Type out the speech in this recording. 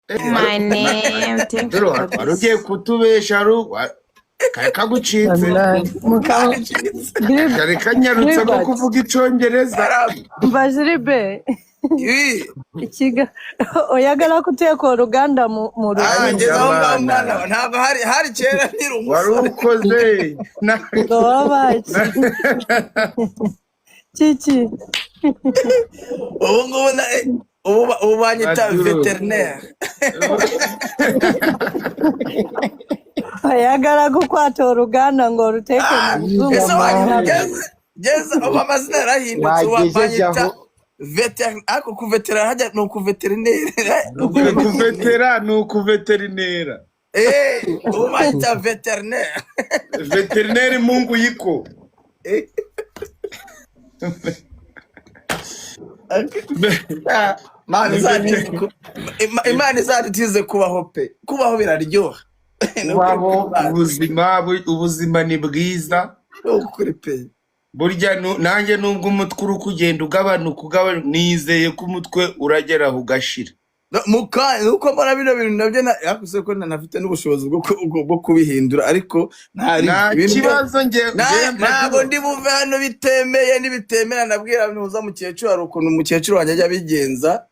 My name. Thank you Dore for wari ugiye this. kutubesha kari kagucitse Wallahi. Mukaba. kari kanyarutse ko kuvuga icongereza Mbajiribe. Ikiga oyagala kuteeka oluganda mu ngeze aho ngaho mwana Abana. ntabwo hari kera nkiri wari umusore ukoze ngo wabaki kiki ubu ngubu ubu banyita Maduro. veterineri oyagala kukwata oluganda ng'oluteeke mu buzungu ese mwanabe. ngeze ubu amazina yarahindutse ubu Wagejeje banyita aho veterineri ariko kuveterineri hajya ni ukuveterineri kuvetera ni ukuveterinera ubu banyita veterineri veterineri mungu yiko imana izadutize kubaho pe kubaho biraryoha kubaho ubuzima ni bwiza ukuri pe burya nanjye nubwo umutwe uri kugenda ugabanuka nizeye ko umutwe uragera aho ugashira nuko mbona bino bintu nabyo yakuze ko nanafite n'ubushobozi bwo kubihindura ariko nta kibazo ntabwo ndi buve hano bitemeye n'ibitemera nabwira ntuza mukecuru hari ukuntu umukecuru wanjye ajya abigenza